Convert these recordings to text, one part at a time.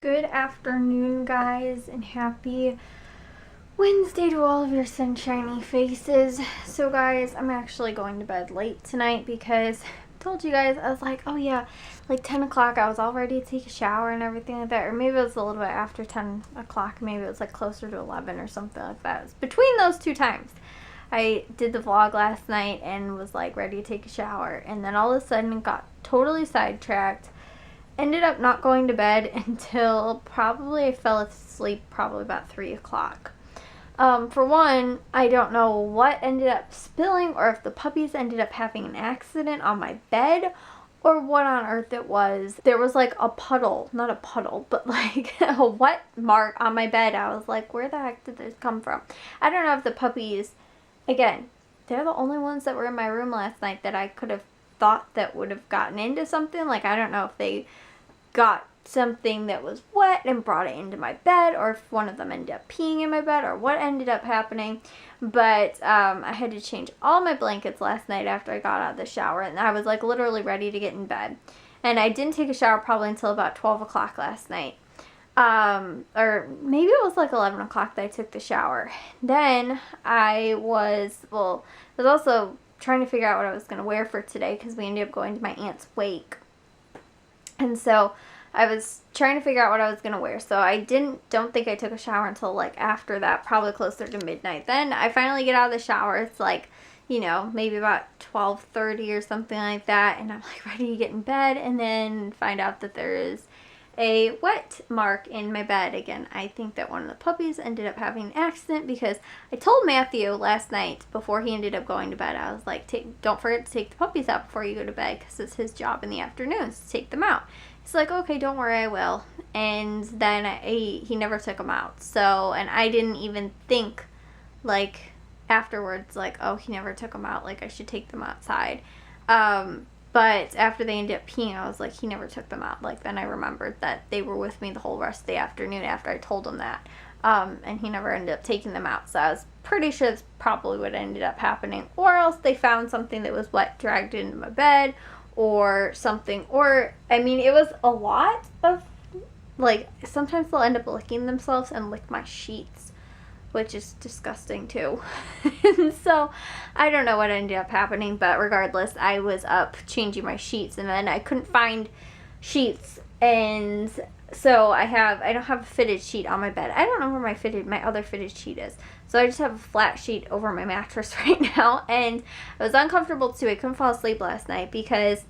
Good afternoon, guys, and happy Wednesday to all of your sunshiny faces. So, guys, I'm actually going to bed late tonight because I told you guys, I was like, oh yeah, like 10 o'clock, I was all ready to take a shower and everything like that. Or maybe it was a little bit after 10 o'clock. Maybe it was like closer to 11 or something like that. It was between those two times. I did the vlog last night and was like ready to take a shower. And then all of a sudden got totally sidetracked. Ended up not going to bed until probably I fell asleep probably about 3 o'clock. For one, I don't know what ended up spilling or if the puppies ended up having an accident on my bed or what on earth it was. There was like a puddle, not a puddle, but like a wet mark on my bed. I was like, where the heck did this come from? I don't know if the puppies, again, they're the only ones that were in my room last night that I could have thought that would have gotten into something. Like, I don't know if they got something that was wet and brought it into my bed, or if one of them ended up peeing in my bed, or what ended up happening. But I had to change all my blankets last night after I got out of the shower, and I was like literally ready to get in bed. And I didn't take a shower probably until about 12 o'clock last night. Or maybe it was like 11 o'clock that I took the shower. Then I was also trying to figure out what I was going to wear for today because we ended up going to my aunt's wake. And so I was trying to figure out what I was going to wear. So I don't think I took a shower until like after that, probably closer to midnight. Then I finally get out of the shower. It's like, you know, maybe about 12:30 or something like that. And I'm like ready to get in bed and then find out that there is a wet mark in my bed. Again, I think that one of the puppies ended up having an accident because I told Matthew last night before he ended up going to bed, I was like, don't forget to take the puppies out before you go to bed because it's his job in the afternoons to take them out. He's like, okay, don't worry, I will. And then he never took them out. So, and I didn't even think like afterwards, like, oh, he never took them out, like I should take them outside. But after they ended up peeing, I was like, he never took them out. Like, then I remembered that they were with me the whole rest of the afternoon after I told him that. And he never ended up taking them out. So I was pretty sure that's probably what ended up happening. Or else they found something that was wet, dragged into my bed or something. Or, I mean, it was a lot of, like, sometimes they'll end up licking themselves and lick my sheets, which is disgusting too. So I don't know what ended up happening, but regardless, I was up changing my sheets and then I couldn't find sheets, and so I don't have a fitted sheet on my bed. I don't know where my other fitted sheet is. So I just have a flat sheet over my mattress right now, and I was uncomfortable too. I couldn't fall asleep last night because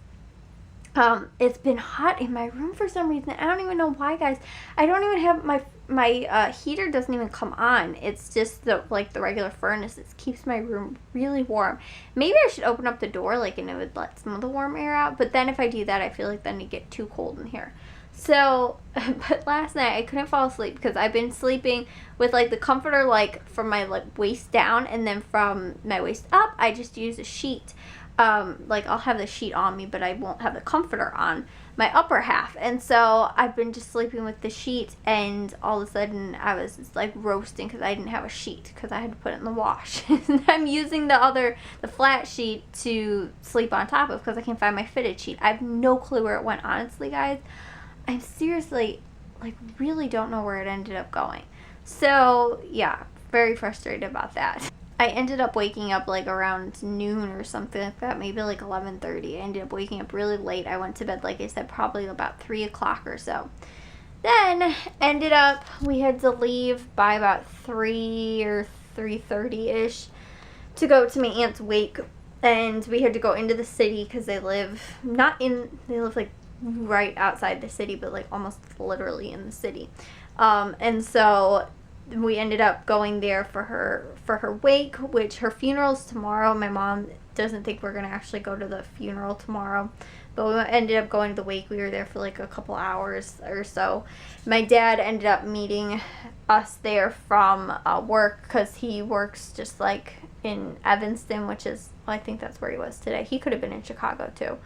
it's been hot in my room for some reason. I don't even know why, guys. I don't even have my heater doesn't even come on. It's just the regular furnace. It keeps my room really warm. Maybe I should open up the door, like, and it would let some of the warm air out. But then if I do that, I feel like then it get too cold in here. So, but last night I couldn't fall asleep because I've been sleeping with like the comforter like from my like waist down, and then from my waist up I just use a sheet. Like I'll have the sheet on me, but I won't have the comforter on my upper half. And so I've been just sleeping with the sheet, and all of a sudden I was just like roasting because I didn't have a sheet because I had to put it in the wash. And I'm using the flat sheet to sleep on top of because I can't find my fitted sheet. I have no clue where it went, honestly, guys. I seriously, like, really don't know where it ended up going. So, yeah, very frustrated about that. I ended up waking up, like, around noon or something like that, maybe, like, 11:30. I ended up waking up really late. I went to bed, like I said, probably about 3 o'clock or so. Then, we had to leave by about 3 or 3:30-ish to go to my aunt's wake. And we had to go into the city because they live, like, right outside the city, but like almost literally in the city. And so we ended up going there for her wake, which her funeral's tomorrow. My mom doesn't think we're gonna actually go to the funeral tomorrow, but we ended up going to the wake. We were there for like a couple hours or so. My dad ended up meeting us there from work because he works just like in Evanston, which is, I think that's where he was today. He could have been in Chicago too.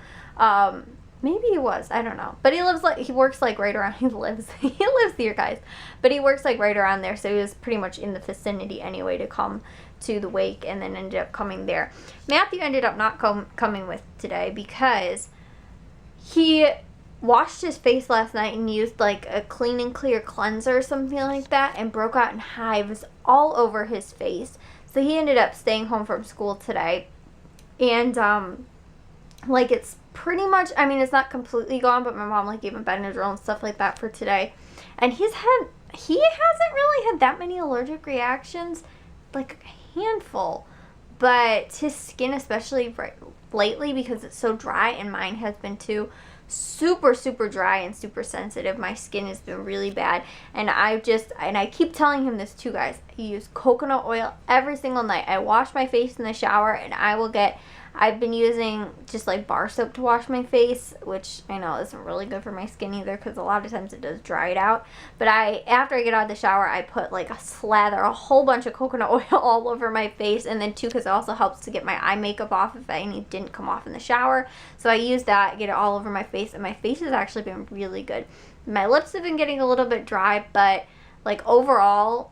Maybe he was, I don't know. But he works like right around, he lives here, guys. But he works like right around there, so he was pretty much in the vicinity anyway to come to the wake, and then ended up coming there. Matthew ended up not coming with today because he washed his face last night and used like a clean and clear cleanser or something like that, and broke out in hives all over his face. So he ended up staying home from school today. And like, it's pretty much, I mean, it's not completely gone, but my mom like gave him Benadryl and stuff like that for today. And he hasn't really had that many allergic reactions, like a handful. But his skin, especially lately, because it's so dry, and mine has been too, super, super dry and super sensitive. My skin has been really bad. And I keep telling him this too, guys. I use coconut oil every single night. I wash my face in the shower, and I've been using just like bar soap to wash my face, which I know isn't really good for my skin either, because a lot of times it does dry it out. But after I get out of the shower, I put like a whole bunch of coconut oil all over my face. And then too, because it also helps to get my eye makeup off if any didn't come off in the shower. So I use that, get it all over my face, and my face has actually been really good. My lips have been getting a little bit dry, but like overall,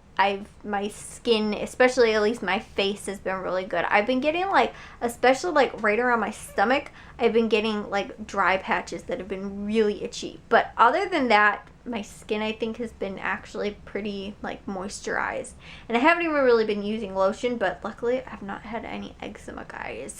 my skin, especially at least my face, has been really good. I've been getting like, especially like right around my stomach, I've been getting like dry patches that have been really itchy. But other than that, my skin, I think, has been actually pretty like moisturized. And I haven't even really been using lotion, but luckily I've not had any eczema, guys.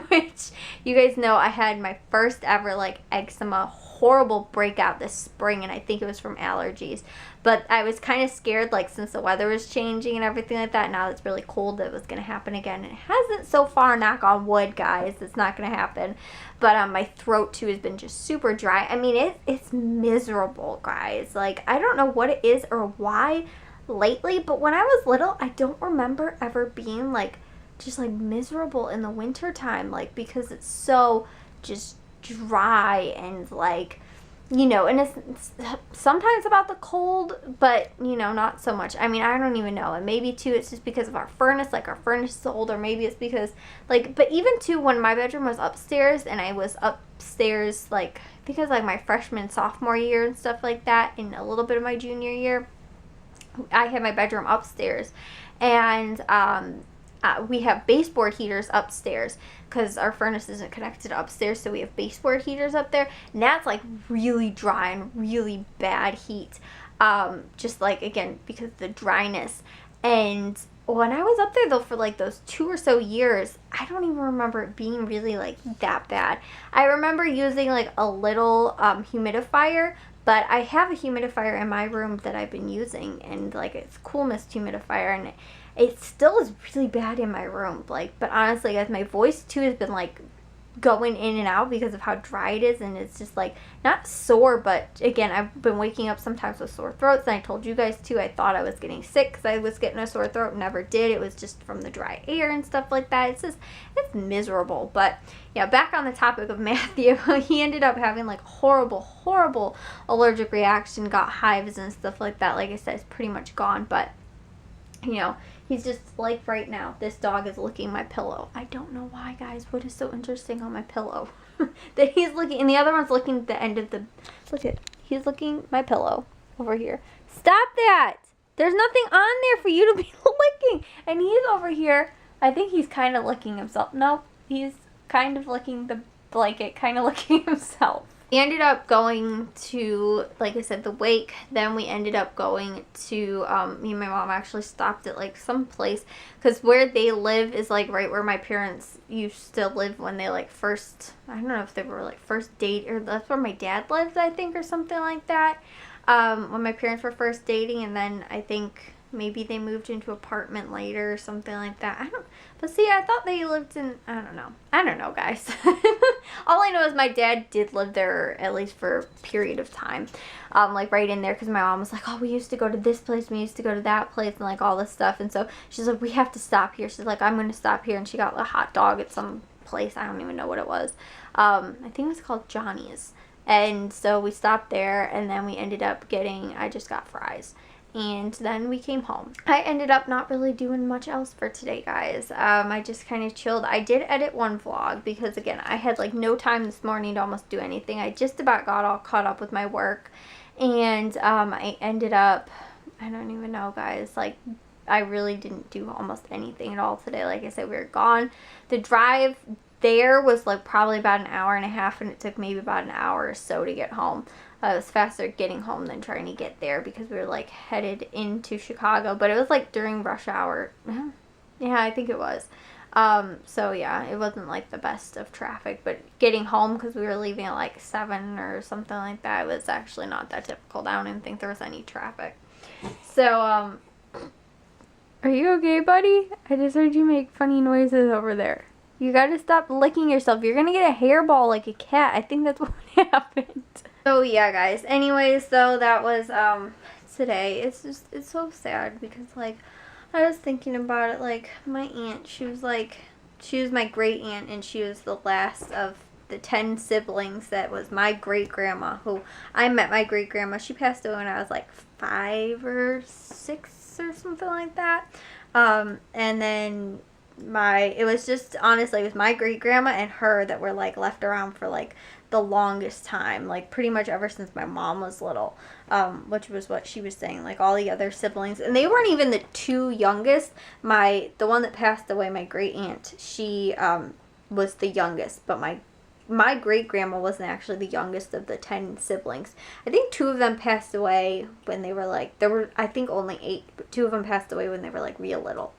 Which you guys know, I had my first ever like eczema horrible breakout this spring, and I think it was from allergies. But I was kind of scared, like, since the weather was changing and everything like that, now it's really cold, that it was going to happen again. And it hasn't so far, knock on wood, guys. It's not going to happen. But my throat, too, has been just super dry. I mean, it's miserable, guys. Like, I don't know what it is or why lately, but when I was little, I don't remember ever being, like, just, like, miserable in the winter time, like, because it's so just dry and, like, you know, and it's sometimes about the cold, but, you know, not so much. I mean, I don't even know. And maybe, too, it's just because of our furnace. Like, our furnace is old, or maybe it's because, like, but even, too, when my bedroom was upstairs, and I was upstairs, like, I think it was, like, my freshman, sophomore year and stuff like that, and a little bit of my junior year, I had my bedroom upstairs. And, we have baseboard heaters upstairs because our furnace isn't connected upstairs, so we have baseboard heaters up there, and that's like really dry and really bad heat, just like, again, because of the dryness. And when I was up there, though, for like those 2 or so years, I don't even remember it being really like that bad. I remember using like a little humidifier, but I have a humidifier in my room that I've been using, and like it's Cool Mist humidifier, and it still is really bad in my room. Like, but honestly, guys, my voice too has been like going in and out because of how dry it is, and it's just like not sore, but again, I've been waking up sometimes with sore throats. And I told you guys too, I thought I was getting sick because I was getting a sore throat, never did. It was just from the dry air and stuff like that. It's miserable. But yeah, back on the topic of Matthew, he ended up having like horrible allergic reaction, got hives and stuff like that. Like I said, it's pretty much gone, but you know, he's just like, right now, this dog is licking my pillow. I don't know why, guys. What is so interesting on my pillow? That he's looking, and the other one's looking at the end of the, look at, he's licking my pillow over here. Stop that! There's nothing on there for you to be licking. And he's over here, I think he's kind of licking himself. No, he's kind of licking the blanket, kind of licking himself. We ended up going to, like I said, the wake. Then we ended up going to, me and my mom actually stopped at like some place, because where they live is like right where my parents used to live when they like first, I don't know if they were like first date, or that's where my dad lived, I think, or something like that, when my parents were first dating. And then I think maybe they moved into apartment later or something like that. But see, I thought they lived in, I don't know, guys. All I know is my dad did live there, at least for a period of time, like right in there, because my mom was like, oh, we used to go to this place, we used to go to that place, and like all this stuff. And so she's like, we have to stop here. She's like, I'm going to stop here. And she got a hot dog at some place. I don't even know what it was. I think it was called Johnny's. And so we stopped there, and then we ended up I just got fries. And then we came home. I ended up not really doing much else for today, guys. I just kind of chilled. I did edit one vlog because, again, I had like no time this morning to almost do anything. I just about got all caught up with my work. And I ended up, I don't even know, guys, like, I really didn't do almost anything at all today. Like I said, we were gone. The drive there was like probably about an hour and a half, and it took maybe about an hour or so to get home. It was faster getting home than trying to get there because we were like headed into Chicago, but it was like during rush hour. Yeah, I think it was. So yeah, it wasn't like the best of traffic, but getting home, because we were leaving at like 7 or something like that, was actually not that difficult. I don't even think there was any traffic. So, are you okay, buddy? I just heard you make funny noises over there. You gotta stop licking yourself. You're gonna get a hairball like a cat. I think that's what happened. So yeah, guys. Anyways, though, that was, today. It's so sad because, like, I was thinking about it, like, my aunt, she was my great aunt, and she was the last of the 10 siblings. That was my great grandma, who I met my great grandma. She passed away when I was like 5 or 6 or something like that. And then it was just, honestly, it was my great grandma and her that were like left around for like the longest time, like pretty much ever since my mom was little, which was what she was saying, like all the other siblings, and they weren't even the 2 youngest. The one that passed away, my great aunt, she was the youngest, but my great grandma wasn't actually the youngest of the 10 siblings. I think 2 of them passed away when they were like, there were, I think, only 8, but 2 of them passed away when they were like real little.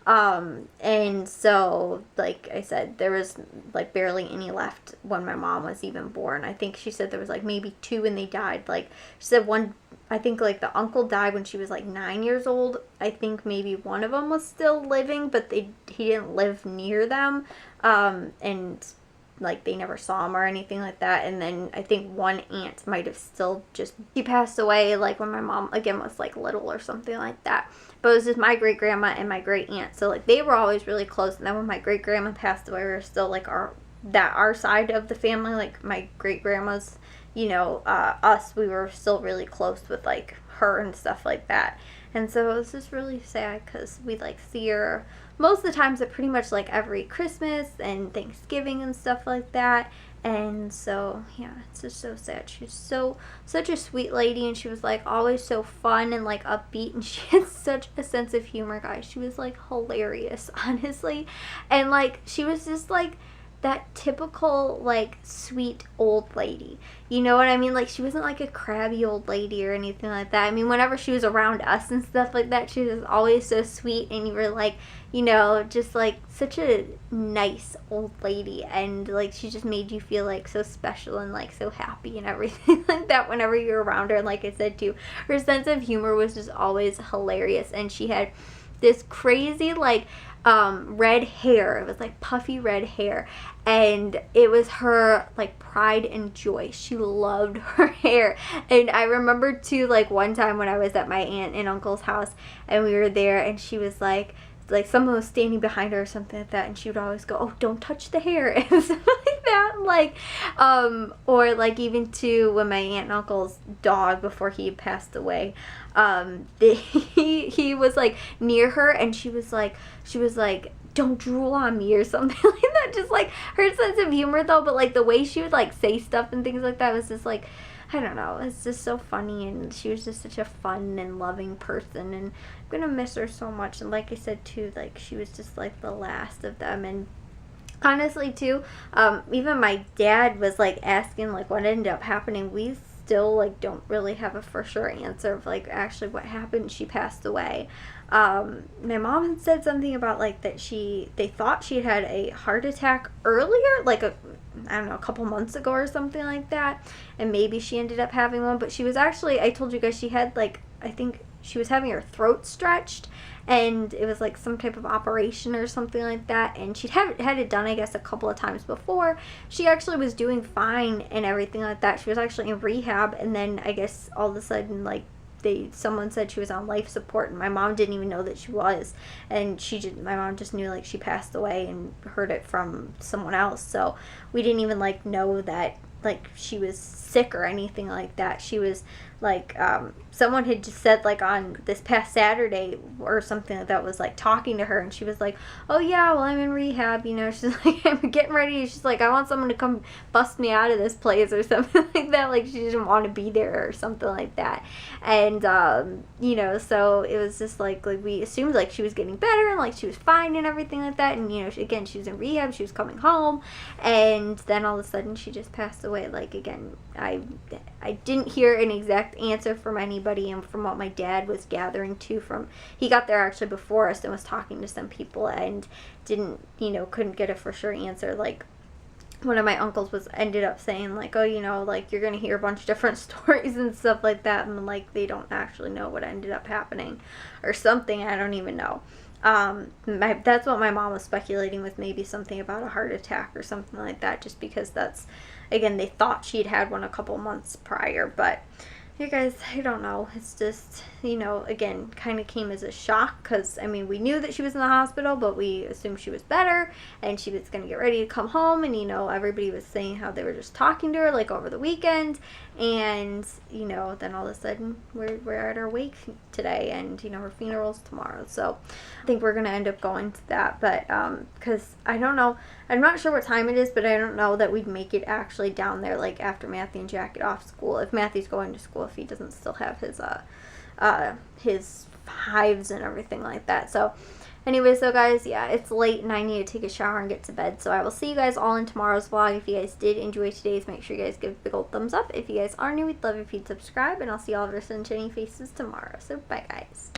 And so, like I said, there was like barely any left when my mom was even born. I think she said there was like maybe 2 and they died. Like, she said one, I think like the uncle died when she was like 9 years old. I think maybe one of them was still living, but he didn't live near them. And like they never saw him or anything like that. And then I think one aunt might have still she passed away like when my mom again was like little or something like that. But it was just my great grandma and my great aunt, so like they were always really close. And then when my great grandma passed away, we were still like our side of the family, like my great grandma's, us, we were still really close with like her and stuff like that. And so it was just really sad because we like see her most of the times at pretty much like every Christmas and Thanksgiving and stuff like that. And so yeah, it's just so sad. She's such a sweet lady, and she was like always so fun and like upbeat, and she had such a sense of humor, guys. She was like hilarious, honestly. And like she was just like that typical like sweet old lady, you know what I mean? Like she wasn't like a crabby old lady or anything like that. I mean, whenever she was around us and stuff like that, she was always so sweet, and you were like, just like such a nice old lady, and like she just made you feel like so special and like so happy and everything like that whenever you're around her. And like I said too, her sense of humor was just always hilarious, and she had this crazy like red hair. It was like puffy red hair, and it was her like pride and joy. She loved her hair. And I remember too, like one time when I was at my aunt and uncle's house and we were there, and she was like someone was standing behind her or something like that, and she would always go, "Oh, don't touch the hair," and something like that. Like or like even too when my aunt and uncle's dog, before he passed away, he was like near her, and she was like don't drool on me or something like that. Just like her sense of humor though, but like the way she would like say stuff and things like that was just like, I don't know, it's just so funny. And she was just such a fun and loving person, and I'm gonna miss her so much. And like I said too, like she was just like the last of them. And honestly too, even my dad was like asking like what ended up happening. We still like don't really have a for sure answer of like actually what happened. She passed away. My mom had said something about like that they thought she had a heart attack earlier, like a couple months ago or something like that, and maybe she ended up having one. But she was actually, I told you guys, she had like, I think she was having her throat stretched, and it was like some type of operation or something like that, and she'd had it done I guess a couple of times before. She actually was doing fine and everything like that. She was actually in rehab, and then I guess all of a sudden like someone said she was on life support, and my mom didn't even know that she was, and my mom just knew like she passed away and heard it from someone else. So we didn't even like know that like she was sick or anything like that. She was like, someone had just said, like, on this past Saturday or something like that, was, like, talking to her, and she was like, oh, yeah, well, I'm in rehab, you know, she's like, I'm getting ready, she's like, I want someone to come bust me out of this place, or something like that, like, she didn't want to be there, or something like that, and, you know, so it was just, like, we assumed, like, she was getting better, and, like, she was fine, and everything like that, and, you know, again, she was in rehab, she was coming home, and then all of a sudden, she just passed away. Like, again, I didn't hear an exact answer from anybody, and from what my dad was gathering too, from, he got there actually before us and was talking to some people and didn't, you know, couldn't get a for sure answer. Like, one of my uncles ended up saying, like, oh, you know, like, you're gonna hear a bunch of different stories and stuff like that, and, like, they don't actually know what ended up happening or something. I don't even know. That's what my mom was speculating, with maybe something about a heart attack or something like that, just because that's, again, they thought she'd had one a couple months prior, but you guys, I don't know, it's just, you know, again, kind of came as a shock, because, I mean, we knew that she was in the hospital, but we assumed she was better, and she was going to get ready to come home, and, you know, everybody was saying how they were just talking to her, like, over the weekend, and, you know, then all of a sudden, we're at her wake today, and, you know, her funeral's tomorrow, so I think we're going to end up going to that, but, because, I don't know, I'm not sure what time it is, but I don't know that we'd make it actually down there, like, after Matthew and Jack get off school, if Matthew's going to school, if he doesn't still have his hives and everything like that. So anyway, so guys, yeah, it's late and I need to take a shower and get to bed, so I will see you guys all in tomorrow's vlog. If you guys did enjoy today's, make sure you guys give a big old thumbs up. If you guys are new, we'd love if you'd subscribe, and I'll see all of your sunshiny faces tomorrow. So bye, guys.